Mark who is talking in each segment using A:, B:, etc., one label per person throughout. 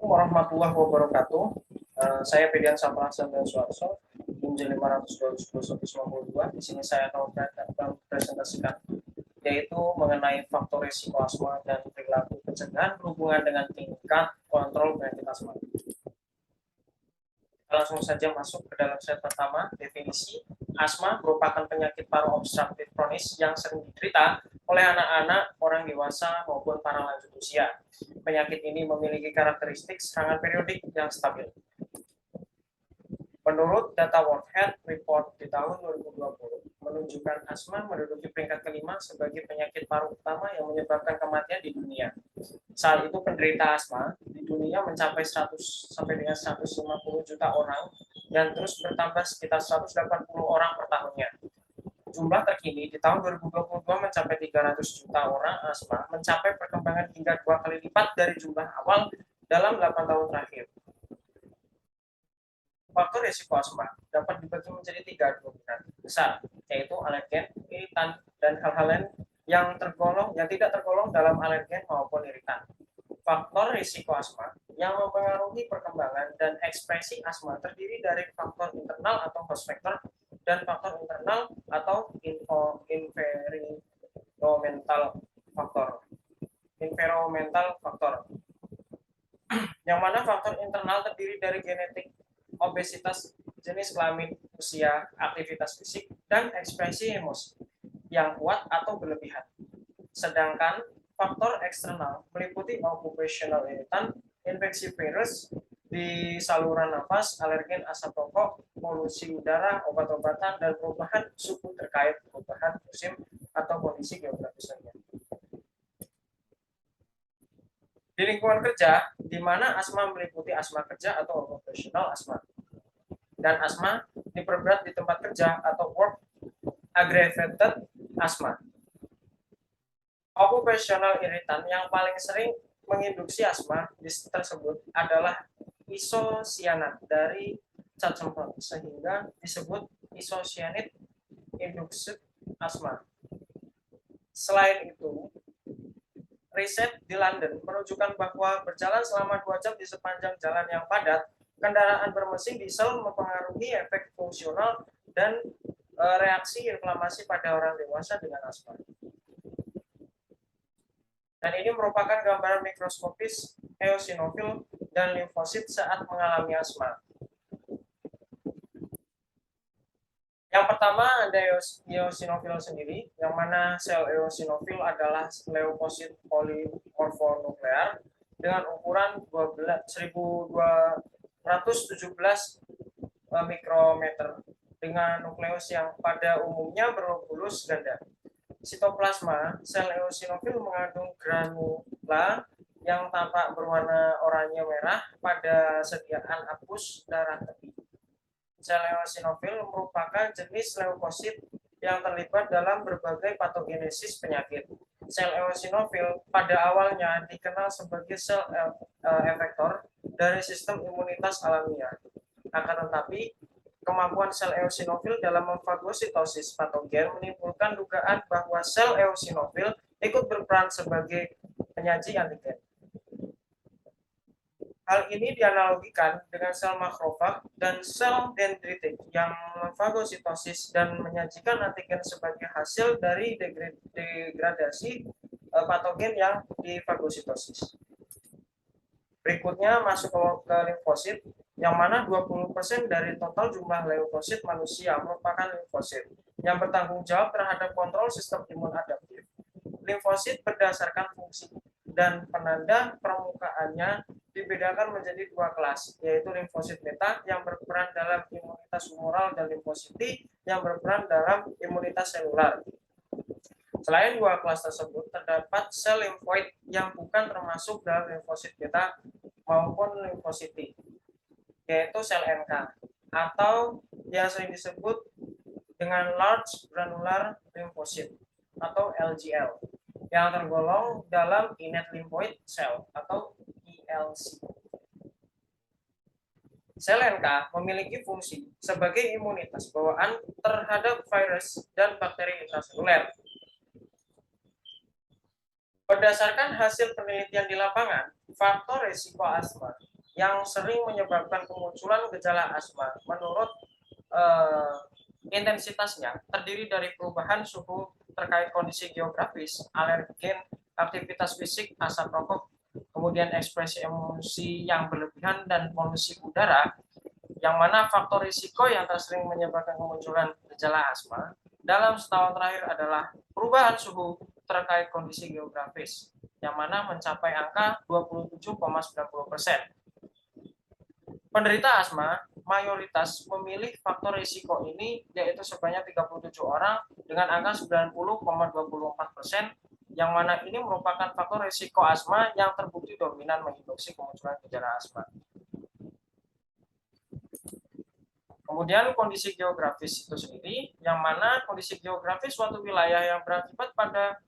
A: Warahmatullahi wabarakatuh. Saya Pedian Saprasa dan Suarso, Unj 500 Di sini saya akan mempresentasikan yaitu mengenai faktor risiko asma dan perilaku pencegahan berhubungan dengan tingkat kontrol penyakit asma. Langsung saja masuk ke dalam slide pertama. Definisi asma merupakan penyakit paru obstruktif kronis yang sering diderita oleh anak-anak, orang dewasa maupun para lanjut usia. Penyakit ini memiliki karakteristik serangan periodik yang stabil. Menurut data World Health Report di tahun 2020, menunjukkan asma menduduki peringkat kelima sebagai penyakit paru utama yang menyebabkan kematian di dunia. Saat itu penderita asma di dunia mencapai 100 sampai dengan 150 juta orang dan terus bertambah sekitar 180 orang per tahunnya. Jumlah terkini di tahun 2022 mencapai 300 juta orang asma, mencapai perkembangan hingga 2 kali lipat dari jumlah awal dalam 8 tahun terakhir. Faktor risiko asma dapat dibagi menjadi 3 dominan besar, yaitu alergen, iritan, dan hal-hal lain yang tidak tergolong dalam alergen maupun iritan. Faktor risiko asma yang mempengaruhi perkembangan dan ekspresi asma terdiri dari faktor internal atau host factor dan faktor internal atau environmental faktor. Yang mana faktor internal terdiri dari genetik, obesitas, jenis kelamin, usia, aktivitas fisik, dan ekspresi emosi yang kuat atau berlebihan. Sedangkan faktor eksternal meliputi occupational irritan, infeksi virus di saluran nafas, alergen asap rokok, polusi udara, obat-obatan, dan perubahan suhu terkait perubahan musim atau kondisi geografis lainnya. Di lingkungan kerja, di mana asma meliputi asma kerja atau occupational asma, dan asma diperberat di tempat kerja atau work aggravated asma. Occupational irritan yang paling sering menginduksi asma tersebut adalah isocyanat dari cat semprot, sehingga disebut isocyanate induced asma. Selain itu, riset di London menunjukkan bahwa berjalan selama 2 jam di sepanjang jalan yang padat, kendaraan bermesin diesel mempengaruhi efek fungsional dan reaksi inflamasi pada orang dewasa dengan asma. Dan ini merupakan gambaran mikroskopis eosinofil dan limfosit saat mengalami asma. Yang pertama ada eosinofil sendiri, yang mana sel eosinofil adalah leukosit polimorfonuklear dengan ukuran 1217 mikrometer dengan nukleus yang pada umumnya berlobulus ganda. Sitoplasma sel eosinofil mengandung granula yang tampak berwarna oranye merah pada sediaan apus darah tepi. Sel eosinofil merupakan jenis leukosit yang terlibat dalam berbagai patogenesis penyakit. Sel eosinofil pada awalnya dikenal sebagai sel efektor dari sistem imunitas alamiah. Akan tetapi, kemampuan sel eosinofil dalam memfagositosis patogen menimbulkan dugaan bahwa sel eosinofil ikut berperan sebagai penyaji antigen. Hal ini dianalogikan dengan sel makrofag dan sel dendritik yang memfagositosis dan menyajikan antigen sebagai hasil dari degradasi patogen yang difagositosis. Berikutnya masuk ke limfosit, yang mana 20% dari total jumlah leukosit manusia merupakan limfosit yang bertanggung jawab terhadap kontrol sistem imun adaptif. Limfosit berdasarkan fungsi dan penanda permukaannya dibedakan menjadi 2 kelas, yaitu limfosit beta yang berperan dalam imunitas humoral dan limfosit T yang berperan dalam imunitas selular. Selain 2 kelas tersebut, terdapat sel limfoid yang bukan termasuk dalam limfosit beta maupun limfosit T, yaitu sel NK, atau yang sering disebut dengan large granular lymphocyte atau LGL, yang tergolong dalam innate lymphoid cell atau ILC. Sel NK memiliki fungsi sebagai imunitas bawaan terhadap virus dan bakteri intraseluler. Berdasarkan hasil penelitian di lapangan, faktor risiko asma yang sering menyebabkan kemunculan gejala asma menurut intensitasnya terdiri dari perubahan suhu terkait kondisi geografis, alergen, aktivitas fisik, asap rokok, kemudian ekspresi emosi yang berlebihan dan polusi udara, yang mana faktor risiko yang tersering menyebabkan kemunculan gejala asma dalam setahun terakhir adalah perubahan suhu terkait kondisi geografis, yang mana mencapai angka 27,90%. Penderita asma mayoritas memilih faktor risiko ini, yaitu sebanyak 37 orang dengan angka 90,24%, yang mana ini merupakan faktor risiko asma yang terbukti dominan menginduksi kemunculan gejala asma. Kemudian kondisi geografis itu sendiri, yang mana kondisi geografis suatu wilayah yang berakibat pada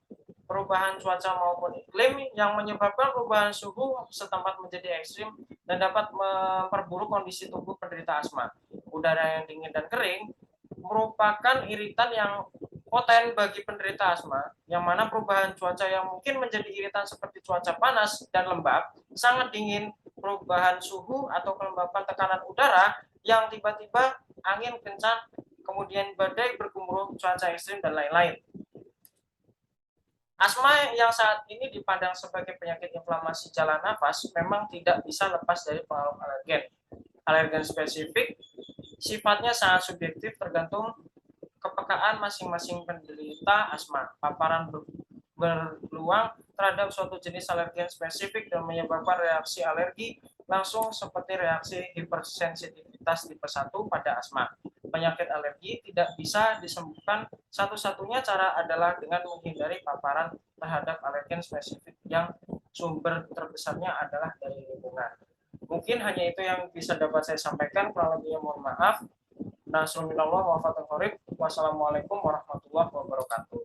A: perubahan cuaca maupun iklim yang menyebabkan perubahan suhu setempat menjadi ekstrim dan dapat memperburuk kondisi tubuh penderita asma. Udara yang dingin dan kering merupakan iritan yang poten bagi penderita asma, yang mana perubahan cuaca yang mungkin menjadi iritan seperti cuaca panas dan lembab, sangat dingin, perubahan suhu atau kelembapan tekanan udara yang tiba-tiba angin kencang, kemudian badai bergemuruh, cuaca ekstrim, dan lain-lain. Asma yang saat ini dipandang sebagai penyakit inflamasi jalan nafas memang tidak bisa lepas dari pengaruh alergen. Alergen spesifik sifatnya sangat subjektif tergantung kepekaan masing-masing penderita asma. Paparan berpeluang terhadap suatu jenis alergen spesifik dan menyebabkan reaksi alergi langsung seperti reaksi hipersensitivitas tipe 1 pada asma. Penyakit alergi tidak bisa disembuhkan, satu-satunya cara adalah dengan menghindari paparan terhadap alergen spesifik yang sumber terbesarnya adalah dari lingkungan. Mungkin hanya itu yang bisa dapat saya sampaikan, kurang lebihnya mohon maaf. Wassalamualaikum warahmatullahi wabarakatuh.